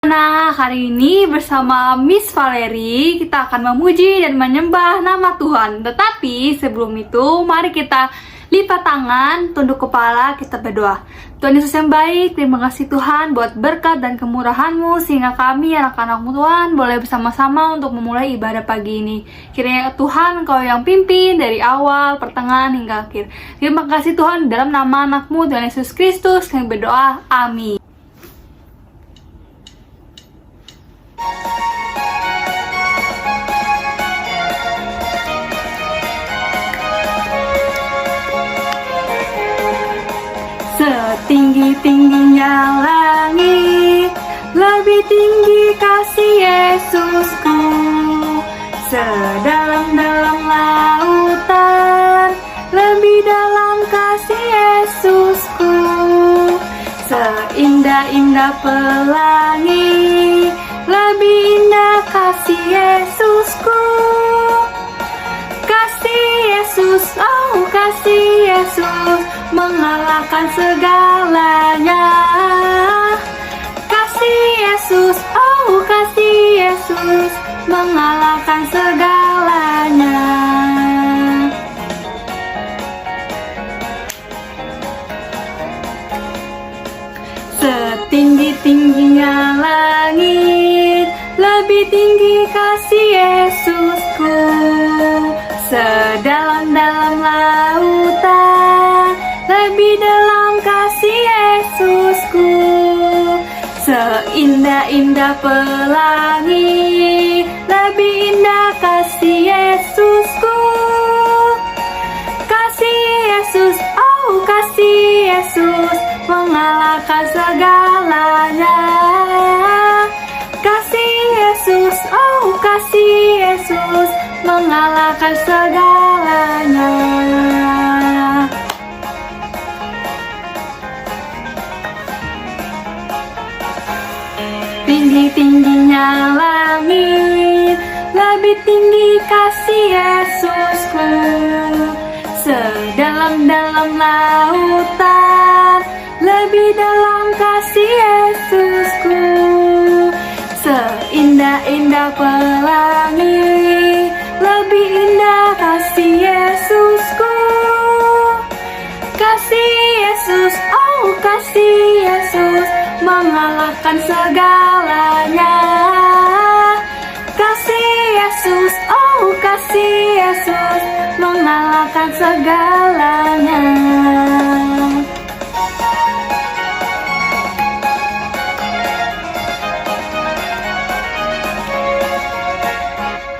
Nah, hari ini bersama Miss Valerie kita akan memuji dan menyembah nama Tuhan. Tetapi sebelum itu, mari kita lipat tangan, tunduk kepala, kita berdoa. Tuhan Yesus yang baik, terima kasih Tuhan buat berkat dan kemurahan-Mu sehingga kami anak-anak-Mu Tuhan boleh bersama-sama untuk memulai ibadah pagi ini. Kiranya Tuhan Engkau yang pimpin dari awal, pertengahan hingga akhir. Terima kasih Tuhan, dalam nama anak-Mu Tuhan Yesus Kristus kami berdoa. Amin. Setinggi-tingginya langit, lebih tinggi kasih Yesusku. Sedalam-dalam lautan, lebih dalam kasih Yesusku. Seindah-indah pelangi, lebih indah kasih Yesusku. Kasih Yesus, oh kasih Yesus, mengalahkan segalanya. Kasih Yesus, oh kasih Yesus, mengalahkan segalanya. Setinggi-tingginya langit, lebih tinggi kasih Yesusku. Sedalam-dalam lautan, lebih dalam kasih Yesusku. Seindah-indah pelangi, lebih indah kasih Yesusku. Kasih Yesus, oh kasih Yesus, mengalahkan segalanya. Kasih Yesus, oh kasih Yesus, mengalahkan segalanya. Tinggi-tingginya langit, lebih tinggi kasih Yesusku. Sedalam-dalam lautan, lebih dalam kasih Yesusku. Seindah-indah pelangi, lebih indah kasih Yesusku. Kasih Yesus, oh kasih Yesus, mengalahkan segalanya. Kasih Yesus, oh kasih Yesus, mengalahkan segalanya.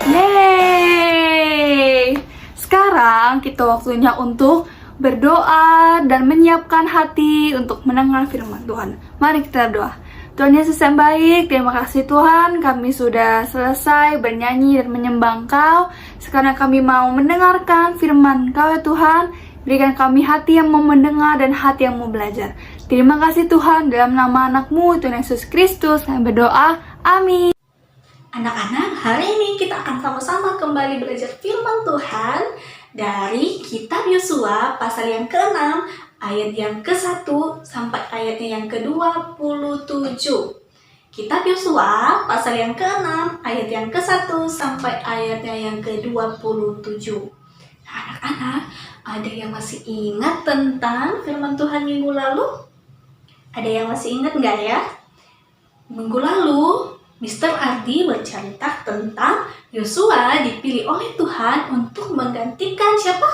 Yeay! Sekarang kita waktunya untuk berdoa dan menyiapkan hati untuk mendengar firman Tuhan. Mari kita berdoa. Tuhan Yesus yang baik, terima kasih Tuhan, kami sudah selesai bernyanyi dan menyembah Engkau. Sekarang kami mau mendengarkan firman Engkau ya Tuhan. Berikan kami hati yang mau mendengar dan hati yang mau belajar. Terima kasih Tuhan, dalam nama anak-Mu Tuhan Yesus Kristus kami berdoa. Amin. Anak-anak, hari ini kita akan sama-sama kembali belajar firman Tuhan dari kitab Yosua pasal yang ke-6 ayat yang ke-1 sampai ayatnya yang ke-27. Kitab Yosua pasal yang ke-6 ayat yang ke-1 sampai ayatnya yang ke-27. Nah, anak-anak, ada yang masih ingat tentang firman Tuhan minggu lalu? Ada yang masih ingat nggak ya? Minggu lalu Mr. Ardi bercerita tentang Yosua dipilih oleh Tuhan untuk menggantikan siapa?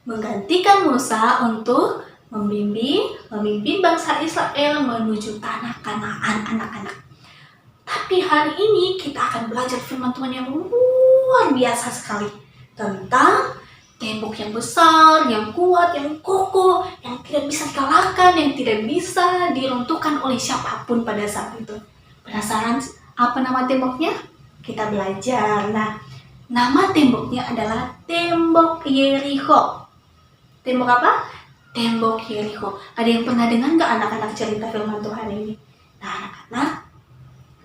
Menggantikan Musa untuk memimpin bangsa Israel menuju tanah Kanaan, anak-anak. Tapi hari ini kita akan belajar firman Tuhan yang luar biasa sekali tentang tembok yang besar, yang kuat, yang kokoh, yang tidak bisa dikalahkan, yang tidak bisa diruntuhkan oleh siapapun pada saat itu. Penasaran apa nama temboknya? Kita belajar. Nah, nama temboknya adalah Tembok Yerikho. Tembok apa? Tembok Yerikho. Ada yang pernah dengar nggak anak-anak cerita firman Tuhan ini? Nah, anak-anak,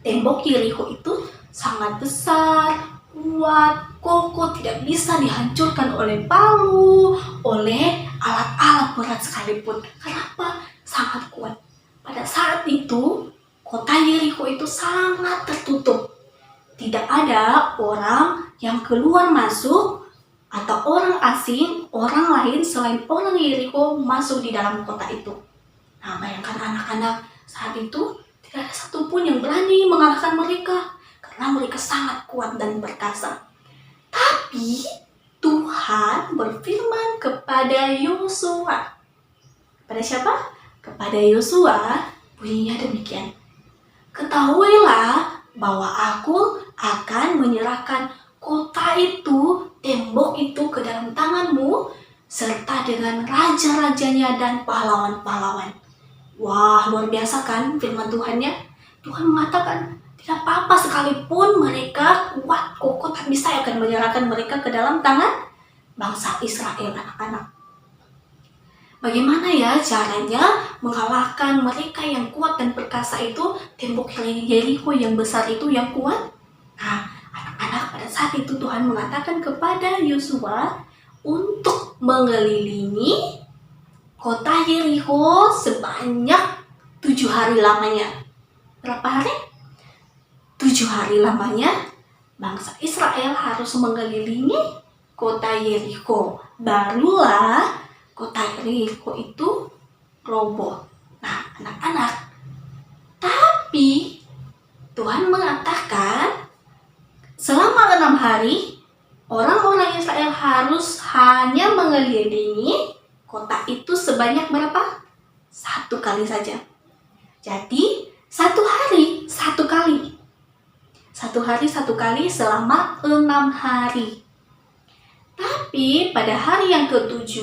tembok Yerikho itu sangat besar, kuat, kokoh, tidak bisa dihancurkan oleh palu, oleh alat-alat berat sekalipun. Kenapa? Sangat kuat. Pada saat itu, kota Yerikho itu sangat tertutup. Tidak ada orang yang keluar masuk atau orang asing, orang lain selain orang Yerikho masuk di dalam kota itu. Nah, bayangkan anak-anak, saat itu tidak ada satupun yang berani mengalahkan mereka karena mereka sangat kuat dan perkasa. Tapi Tuhan berfirman kepada Yosua. Kepada siapa? Kepada Yosua, bunyinya demikian. Ketahuilah bahwa aku akan menyerahkan kota itu, tembok itu ke dalam tanganmu, serta dengan raja-rajanya dan pahlawan-pahlawan. Wah, luar biasa kan firman Tuhannya? Tuhan mengatakan, tidak apa-apa sekalipun mereka kuat, kokoh, tapi saya akan menyerahkan mereka ke dalam tangan bangsa Israel, anak-anak. Bagaimana ya caranya mengalahkan mereka yang kuat dan perkasa itu, tembok Yerikho yang besar itu yang kuat? Nah, anak-anak, pada saat itu Tuhan mengatakan kepada Yosua untuk mengelilingi kota Yerikho sebanyak 7 hari lamanya. Berapa hari? 7 hari lamanya bangsa Israel harus mengelilingi kota Yerikho. Barulah kota Yerikho itu roboh. Nah, anak-anak, tapi Tuhan mengatakan selama 6 hari orang-orang Israel harus hanya mengelilingi kota itu sebanyak berapa? 1 kali saja. Jadi 1 hari 1 kali. 1 hari 1 kali selama 6 hari. Tapi pada hari yang ke-7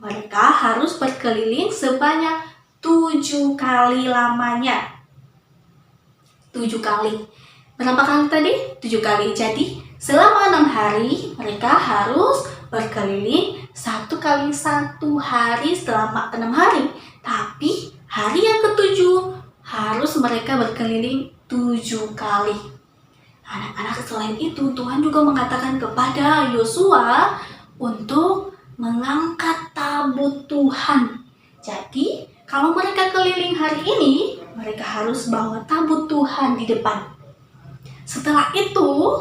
mereka harus berkeliling sebanyak 7 kali lamanya. 7 kali. Berapa kali tadi? 7 kali. Jadi selama 6 hari mereka harus berkeliling 1 kali 1 hari selama 6 hari. Tapi hari yang ke-7 harus mereka berkeliling 7 kali. Anak-anak, selain itu Tuhan juga mengatakan kepada Yosua untuk mengangkat tabut Tuhan. Jadi kalau mereka keliling hari ini, mereka harus bawa tabut Tuhan di depan. Setelah itu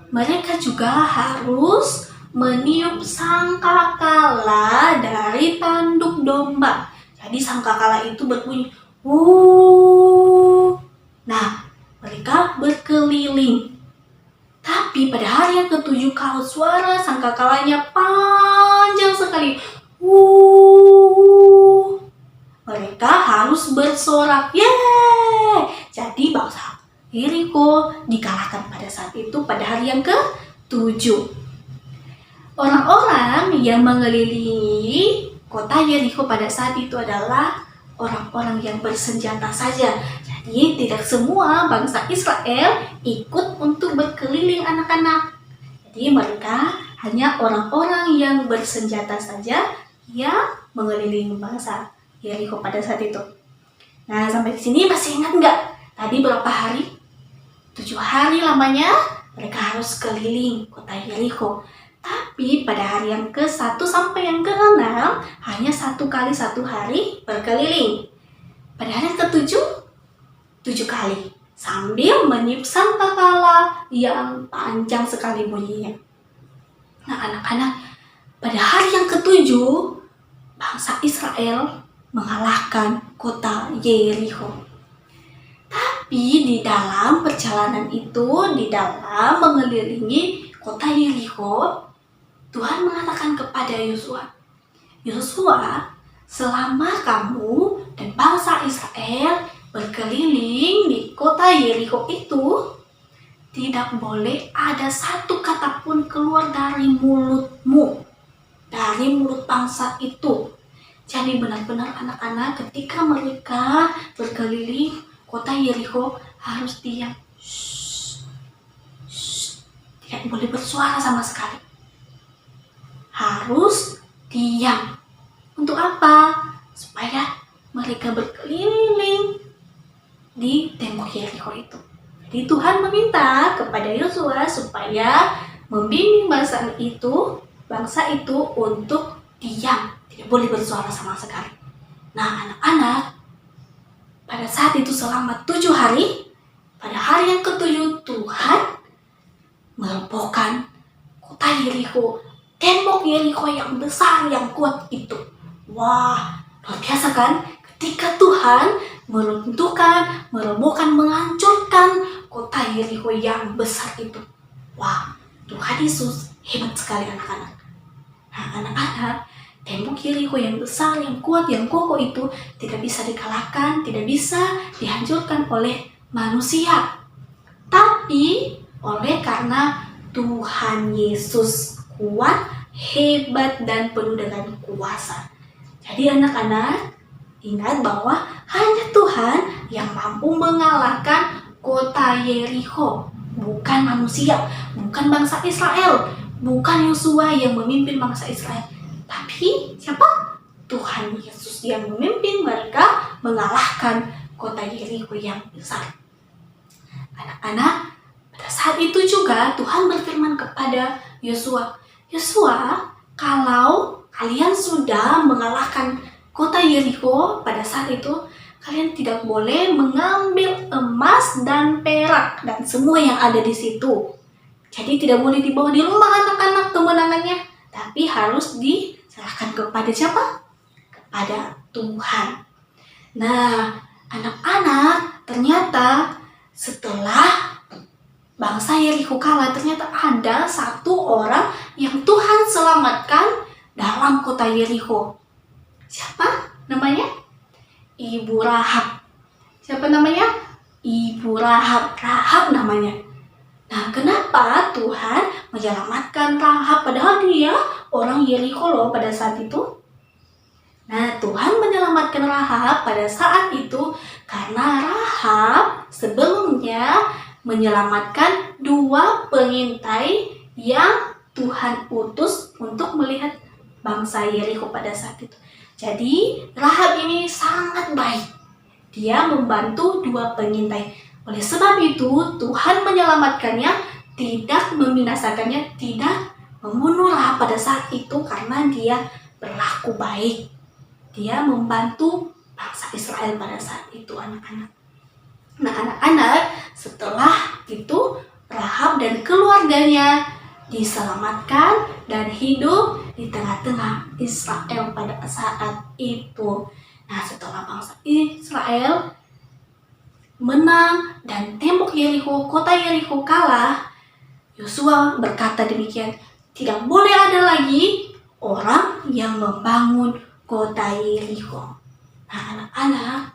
mereka juga harus meniup sangkakala dari tanduk domba. Jadi sangkakala itu berbunyi wuh. Nah, mereka berkeliling. Tapi pada hari yang ke-7 kalau suara sangkakalanya panjang sekali, wuh, mereka harus bersorak, yeay. Jadi bangsa Yerikho dikalahkan pada saat itu pada hari yang ke-7. Orang-orang yang mengelilingi kota Yerikho pada saat itu adalah orang-orang yang bersenjata saja. Jadi tidak semua bangsa Israel ikut untuk berkeliling anak-anak. Jadi mereka hanya orang-orang yang bersenjata saja yang mengelilingi bangsa Yerikho pada saat itu. Nah, sampai di sini masih ingat nggak? Tadi berapa hari? 7 hari lamanya mereka harus keliling kota Yerikho. Tapi pada hari yang ke-1 sampai yang ke-6 hanya 1 kali 1 hari berkeliling. Pada hari yang ke-7 7 kali sambil meniup sangkakala yang panjang sekali bunyinya. Nah, anak-anak, pada hari yang ke-7 bangsa Israel mengalahkan kota Yerikho. Tapi di dalam perjalanan itu, di dalam mengelilingi kota Yerikho, Tuhan mengatakan kepada Yosua, Yosua, selama kamu dan bangsa Israel berkeliling di kota Yerikho itu, tidak boleh ada 1 kata pun keluar dari mulutmu, dari mulut bangsa itu. Jadi benar-benar anak-anak ketika mereka berkeliling kota Yerikho harus diam. Tidak boleh bersuara sama sekali. Harus diam. Untuk apa? Supaya mereka berkeliling di tembok Yerikho itu. Jadi Tuhan meminta kepada Yosua supaya membimbing bangsa itu untuk diam, tidak boleh bersuara sama sekali. Nah, anak-anak, pada saat itu selama 7 hari, pada hari yang ke-7 Tuhan merobohkan kota Yerikho, tembok Yerikho yang besar yang kuat itu. Wah, luar biasa kan? Ketika Tuhan meruntuhkan, merobohkan, menghancurkan kota Yerikho yang besar itu. Wah, Tuhan Yesus hebat sekali anak-anak. Nah, anak-anak, tembok Yerikho yang besar, yang kuat, yang kokoh itu tidak bisa dikalahkan, tidak bisa dihancurkan oleh manusia. Tapi oleh karena Tuhan Yesus kuat, hebat, dan penuh dengan kuasa. Jadi anak-anak, ingat bahwa hanya Tuhan yang mampu mengalahkan kota Yerikho. Bukan manusia, bukan bangsa Israel, bukan Yosua yang memimpin bangsa Israel. Tapi siapa? Tuhan Yesus yang memimpin mereka mengalahkan kota Yerikho yang besar. Anak-anak, pada saat itu juga Tuhan berfirman kepada Yosua, "Yosua, kalau kalian sudah mengalahkan kota Yerikho pada saat itu, kalian tidak boleh mengambil emas dan perak dan semua yang ada di situ. Jadi tidak boleh dibawa di rumah anak-anak kemenangannya, tapi harus diserahkan kepada siapa? Kepada Tuhan." Nah, anak-anak, ternyata setelah bangsa Yerikho kalah, ternyata ada satu orang yang Tuhan selamatkan dalam kota Yerikho. Siapa namanya? Ibu Rahab. Siapa namanya? Ibu Rahab. Rahab namanya. Nah, kenapa Tuhan menyelamatkan Rahab padahal dia orang Yerikho loh pada saat itu? Nah, Tuhan menyelamatkan Rahab pada saat itu karena Rahab sebelumnya menyelamatkan 2 pengintai yang Tuhan utus untuk melihat bangsa Yerikho pada saat itu. Jadi Rahab ini sangat baik. Dia membantu 2 pengintai. Oleh sebab itu Tuhan menyelamatkannya, tidak membinasakannya, tidak membunuh Rahab pada saat itu karena dia berlaku baik. Dia membantu bangsa Israel pada saat itu, anak-anak. Nah, anak-anak, setelah itu Rahab dan keluarganya diselamatkan dan hidup di tengah-tengah Israel pada saat itu. Nah, setelah bangsa Israel menang dan tembok Yerikho, kota Yerikho kalah, Yosua berkata demikian, tidak boleh ada lagi orang yang membangun kota Yerikho. Nah, anak-anak,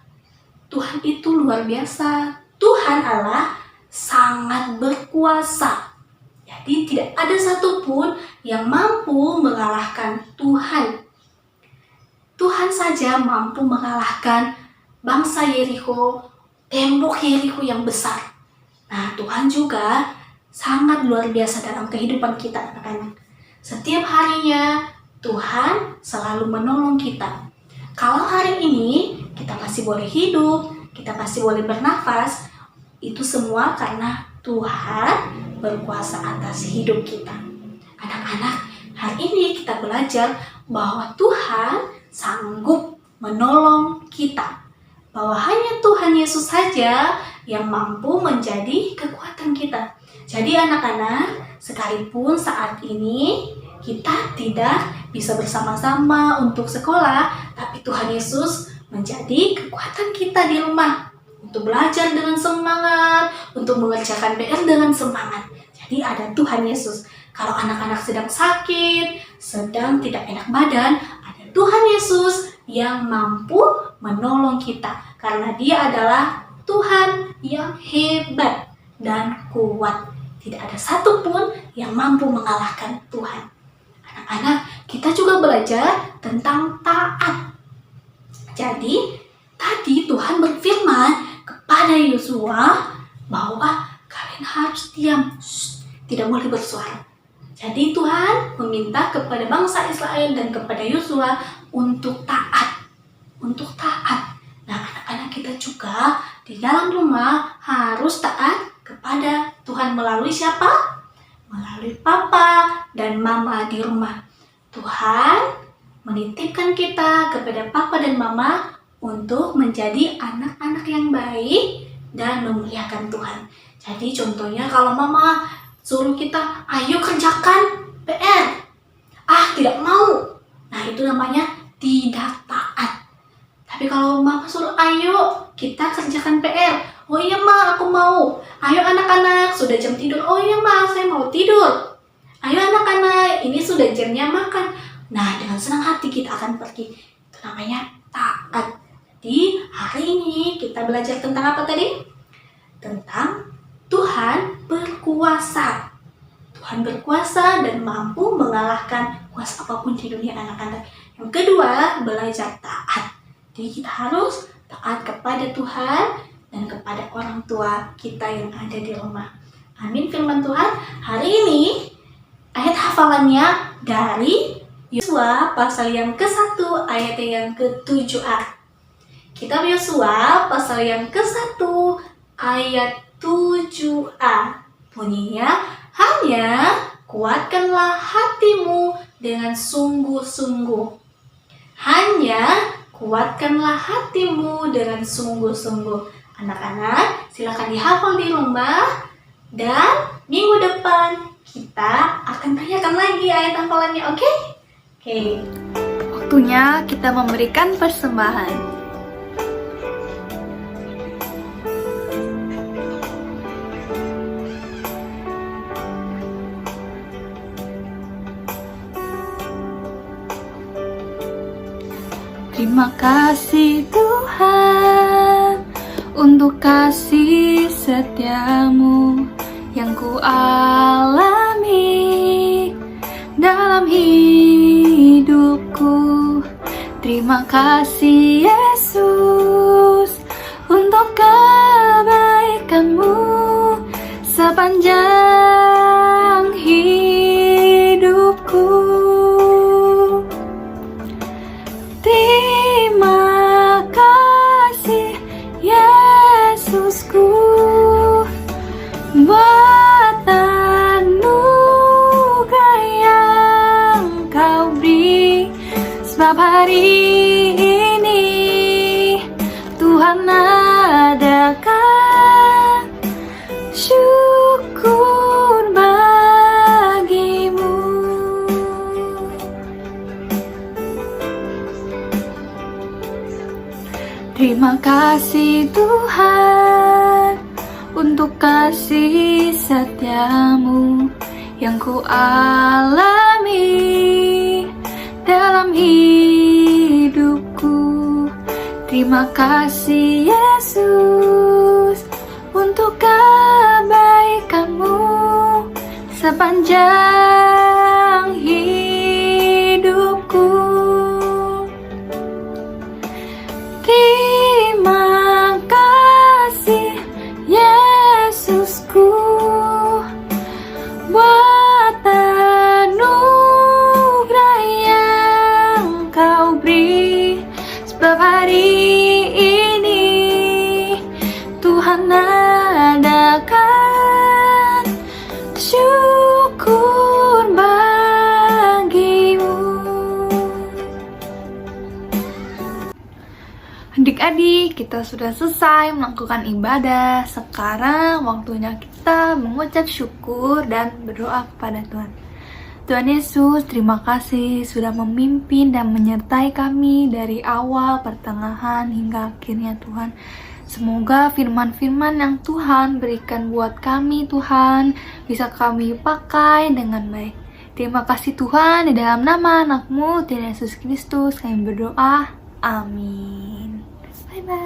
Tuhan itu luar biasa. Tuhan Allah sangat berkuasa. Jadi tidak ada satupun yang mampu mengalahkan Tuhan. Tuhan saja mampu mengalahkan bangsa Yerikho, tembok Yerikho yang besar. Nah, Tuhan juga sangat luar biasa dalam kehidupan kita, anak-anak. Setiap harinya Tuhan selalu menolong kita. Kalau hari ini kita masih boleh hidup, kita masih boleh bernafas, itu semua karena Tuhan berkuasa atas hidup kita. Anak-anak, hari ini kita belajar bahwa Tuhan sanggup menolong kita. Bahwa hanya Tuhan Yesus saja yang mampu menjadi kekuatan kita. Jadi anak-anak, sekalipun saat ini kita tidak bisa bersama-sama untuk sekolah, tapi Tuhan Yesus menjadi kekuatan kita di rumah. Untuk belajar dengan semangat, untuk mengerjakan PR dengan semangat. Jadi ada Tuhan Yesus. Kalau anak-anak sedang sakit, sedang tidak enak badan, ada Tuhan Yesus yang mampu menolong kita. Karena Dia adalah Tuhan yang hebat dan kuat. Tidak ada satupun yang mampu mengalahkan Tuhan. Anak-anak, kita juga belajar tentang taat. Jadi, tadi Tuhan berfirman kepada Yosua bahwa kalian harus diam, tidak boleh bersuara. Jadi Tuhan meminta kepada bangsa Israel dan kepada Yosua untuk taat, Nah, anak-anak kita juga di dalam rumah harus taat kepada Tuhan melalui siapa? Melalui papa dan mama di rumah. Tuhan menitipkan kita kepada papa dan mama untuk menjadi anak-anak yang baik dan memuliakan Tuhan. Jadi contohnya kalau mama suruh kita, ayo kerjakan PR. Tidak mau. Nah, itu namanya tidak taat. Tapi kalau mama suruh, ayo kita kerjakan PR. Oh iya ma, aku mau. Ayo anak-anak, sudah jam tidur. Oh iya ma, saya mau tidur. Ayo anak-anak, ini sudah jamnya makan. Nah, dengan senang hati kita akan pergi. Itu namanya taat. Jadi hari ini kita belajar tentang apa tadi? Tentang Tuhan berkuasa. Tuhan berkuasa dan mampu mengalahkan kuasa apapun di dunia anak-anak. Yang kedua, belajar taat. Jadi kita harus taat kepada Tuhan dan kepada orang tua kita yang ada di rumah. Amin firman Tuhan. Hari ini ayat hafalannya dari Yosua pasal yang ke-1 ayat yang ke-7a. Kitab Yosua pasal yang ke-1 ayat 7a. Bunyinya, hanya kuatkanlah hatimu dengan sungguh-sungguh. Hanya kuatkanlah hatimu dengan sungguh-sungguh. Anak-anak, silakan dihafal di rumah. Dan minggu depan kita akan tanyakan lagi ayat hafalannya, oke? Oke. Waktunya kita memberikan persembahan. Terima kasih Tuhan untuk kasih setiamu yang ku alami dalam hidupku. Terima kasih Yesus untuk kebaikanmu sepanjang hidupku. Terima kasih Yesusku buat anugerah yang kau beri. Sebab hari ini Tuhan adakan syukur bagimu. Terima kasih Tuhan untuk kasih setiamu yang ku alami dalam hidupku. Terima kasih Yesus untuk kebaikanmu sepanjang hidupku. Terima kasih Yesusku buat anugerah yang kau beri. Sebab hari ini Tuhan adakan syukur bagimu. Adik-adik, kita sudah selesai melakukan ibadah. Sekarang waktunya kita mengucap syukur dan berdoa kepada Tuhan. Tuhan Yesus, terima kasih sudah memimpin dan menyertai kami dari awal, pertengahan, hingga akhirnya Tuhan. Semoga firman-firman yang Tuhan berikan buat kami Tuhan bisa kami pakai dengan baik. Terima kasih Tuhan, di dalam nama anakmu Tuhan Yesus Kristus kami berdoa. Amin. Bye-bye.